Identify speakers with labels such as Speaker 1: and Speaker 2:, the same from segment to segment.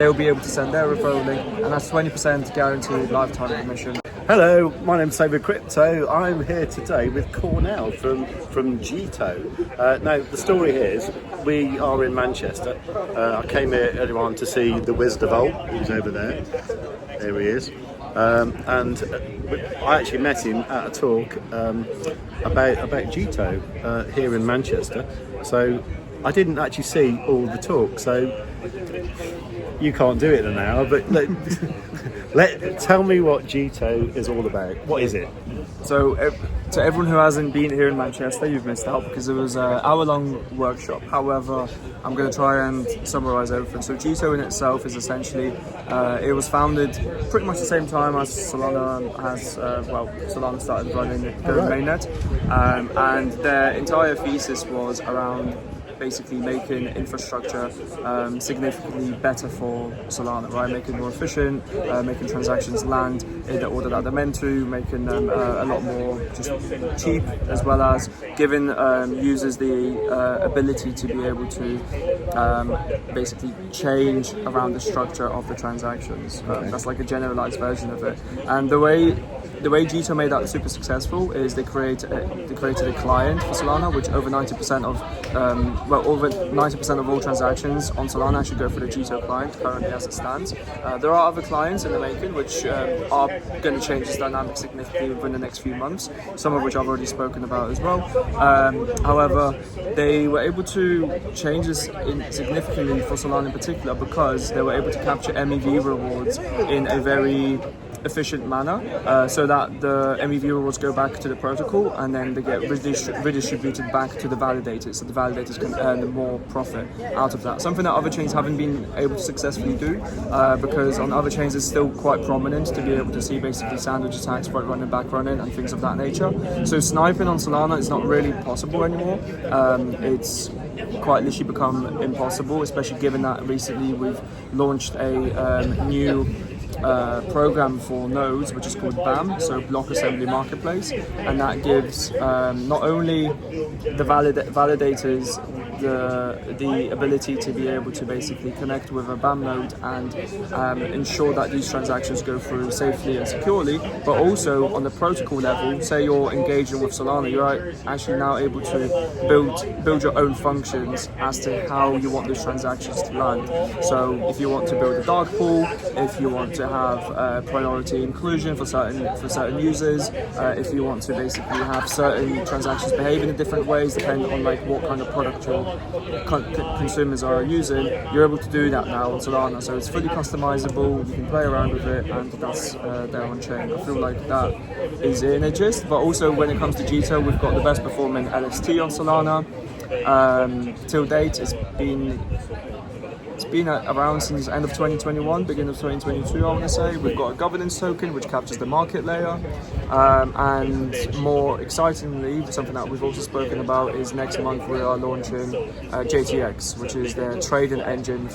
Speaker 1: they'll be able to send their referral link, and that's 20% guaranteed lifetime commission.
Speaker 2: Hello, my name's savewith Crypto. I'm here today with Kornel from Jito. Now, the story here is we are in Manchester. I came here earlier on to see the Wizard of Old, who's over there. There he is. And I actually met him at a talk about Jito here in Manchester. So I didn't actually see all the talk, so you can't do it in an hour, but tell me what Jito is all about. What is it?
Speaker 1: So to everyone who hasn't been here in Manchester, you've missed out because it was an hour-long workshop. However, I'm going to try and summarize everything. So Jito in itself is essentially, it was founded pretty much the same time as Solana has, Solana started running the mainnet. And their entire thesis was around basically making infrastructure significantly better for Solana, right? Making it more efficient, making transactions land in the order that they're meant to, making them a lot more just cheap, as well as giving users the ability to be able to basically change around the structure of the transactions. That's like a generalized version of it. And the way Jito made that super successful is they created a client for Solana, which over 90% of all transactions on Solana actually go through the Jito client currently as it stands. There are other clients in the making which are going to change this dynamic significantly within the next few months, some of which I've already spoken about as well. However, they were able to change this significantly for Solana in particular because they were able to capture MEV rewards in a very efficient manner, so that the MEV rewards go back to the protocol and then they get redistributed back to the validators, so the validators can earn more profit out of that. Something that other chains haven't been able to successfully do, because on other chains it's still quite prominent to be able to see basically sandwich attacks, front running, back running, and things of that nature. So sniping on Solana is not really possible anymore. It's quite literally become impossible, especially given that recently we've launched a new program for nodes, which is called BAM, so Block Assembly Marketplace, and that gives not only the validators the ability to be able to basically connect with a BAM node and ensure that these transactions go through safely and securely, but also on the protocol level, say you're engaging with Solana, you're actually now able to build your own functions as to how you want those transactions to land. So if you want to build a dark pool, if you want to have priority inclusion for certain users, if you want to basically have certain transactions behaving in different ways depending on like what kind of product your consumers are using, you're able to do that now on Solana. So it's fully customizable, you can play around with it, and that's there on chain. I feel like that is in a gist, but also when it comes to Jito, we've got the best performing LST on Solana. Till date, it's been around since the end of 2021, beginning of 2022, I want to say. We've got a governance token which captures the market layer, and more excitingly, something that we've also spoken about is next month we are launching JTX, which is their trading engine,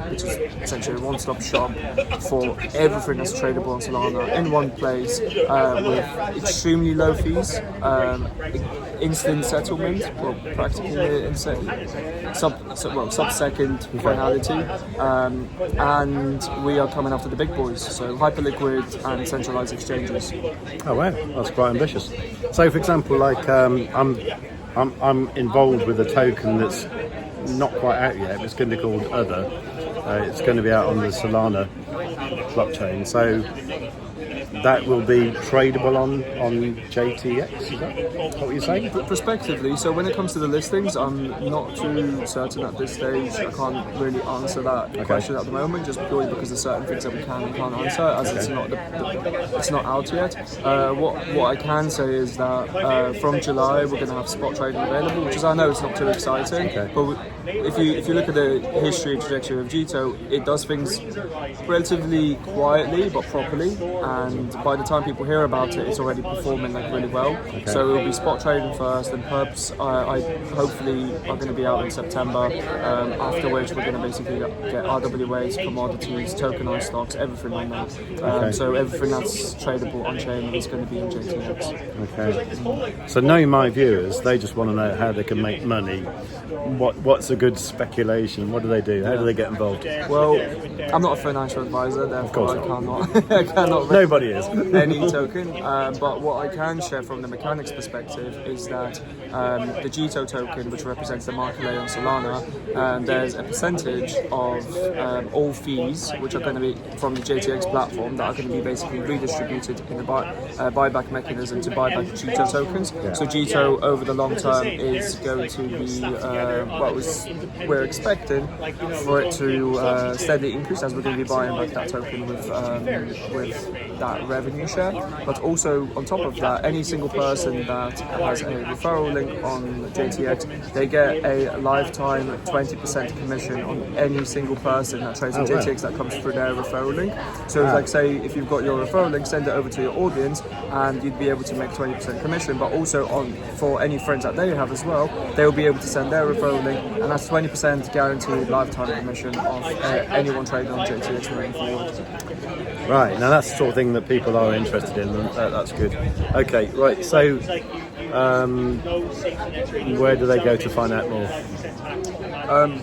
Speaker 1: which is essentially a one-stop shop for everything that's tradable on Solana in one place, with extremely low fees, instant settlement, well, practically sub-second finality. And we are coming after the big boys, so hyperliquid and centralized exchanges.
Speaker 2: Oh wow, that's quite ambitious. So, for example, like I'm involved with a token that's not quite out yet. It's going to be called Other. It's going to be out on the Solana blockchain. So that will be tradable on JTX, is that what you're saying?
Speaker 1: Prospectively, so when it comes to the listings, I'm not too certain at this stage. I can't really answer that question at the moment, just purely because there's certain things that we can and can't answer, as it's not out yet. What I can say is that from July we're going to have spot trading available, which is, I know it's not too exciting, but if you look at the history and trajectory of Jito, it does things relatively quietly but properly, and by the time people hear about it, it's already performing like really well. So it will be spot trading first, and perps I hopefully are going to be out in September, after which we're going to basically get RWAs, commodities, tokenized stocks, everything on that. So everything that's tradable on chain is going to be on JTX.
Speaker 2: Okay. So knowing my viewers, they just want to know how they can make money. What's a good speculation? What do they do? How do they get involved?
Speaker 1: Well, I'm not a financial advisor, therefore I cannot, I cannot
Speaker 2: Nobody is.
Speaker 1: any token. But what I can share from the mechanics perspective is that the Jito token, which represents the market layer on Solana, there's a percentage of all fees which are going to be from the JTX platform that are going to be basically redistributed in the buyback mechanism to buy back Jito tokens. So Jito over the long term is going to be we're expecting for it to steadily increase as we're going to be buying back that token with that revenue share. But also on top of that, any single person that has a referral link on JTX, they get a lifetime 20% commission on any single person that trades on JTX that comes through their referral link. So like say if you've got your referral link, send it over to your audience and you'd be able to make 20% commission, but also for any friends that they have as well, they'll be able to send their referral link, and that's 20% guaranteed lifetime commission of anyone trading on JTX moving forward.
Speaker 2: Right, now that's the sort of thing that people are interested in, and that's good. Okay, right, so where do they go to find out more?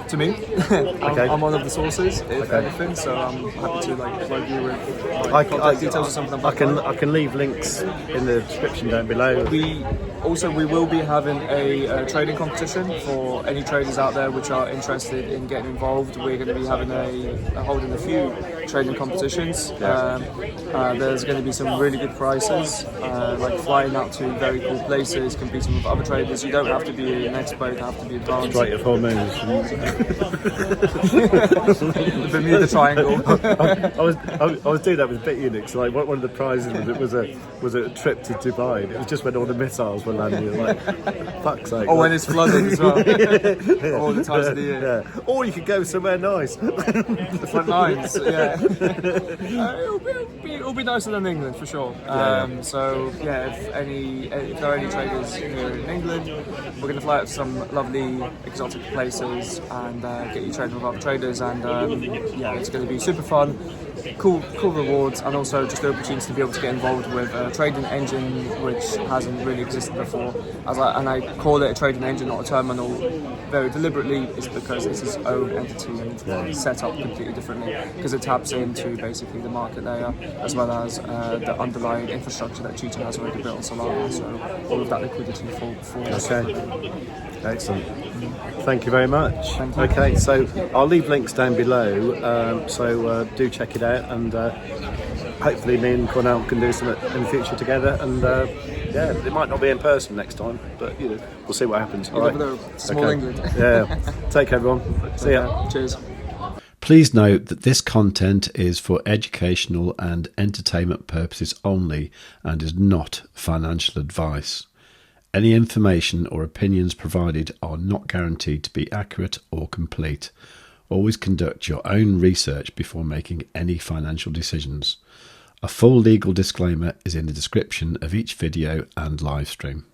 Speaker 1: To me, I'm one of the sources, if anything, so I'm happy to plug you with contact details or something.
Speaker 2: I can leave links in the description down below.
Speaker 1: We will be having a trading competition for any traders out there which are interested in getting involved. We're going to be having holding a few trading competitions. There's going to be some really good prizes, like flying out to very cool places, competing with other traders. You don't have to be an expert, you don't have to be advanced.
Speaker 2: Straight of hormones.
Speaker 1: The Bermuda Triangle.
Speaker 2: I was doing that with Bitunix. Like one of the prizes was a trip to Dubai. And it was just when all the missiles were landing. Like, fuck's sake.
Speaker 1: Or when it's flooding as well. All the times of the year.
Speaker 2: Yeah. Or you could go somewhere nice.
Speaker 1: The front lines. Yeah. It'll be nicer than England for sure. So yeah, if there are any traders here in England, we're going to fly out to some lovely exotic places and get you trading with other traders, and it's going to be super fun, cool rewards, and also just the opportunity to be able to get involved with a trading engine which hasn't really existed before. I call it a trading engine, not a terminal, very deliberately. It's because it's its own entity and it's set up completely differently because it taps into basically the market layer as well as the underlying infrastructure that Jito has already built on Solana. So all of that liquidity for us.
Speaker 2: Okay. Excellent. Thank you very much.
Speaker 1: Thank you.
Speaker 2: Okay, so I'll leave links down below, so do check it out, and hopefully me and Kornel can do something in the future together, and it might not be in person next time, but we'll see what happens.
Speaker 1: All right. Small England.
Speaker 2: Yeah. Take care, everyone. See ya.
Speaker 1: Cheers.
Speaker 3: Please note that this content is for educational and entertainment purposes only and is not financial advice. Any information or opinions provided are not guaranteed to be accurate or complete. Always conduct your own research before making any financial decisions. A full legal disclaimer is in the description of each video and live stream.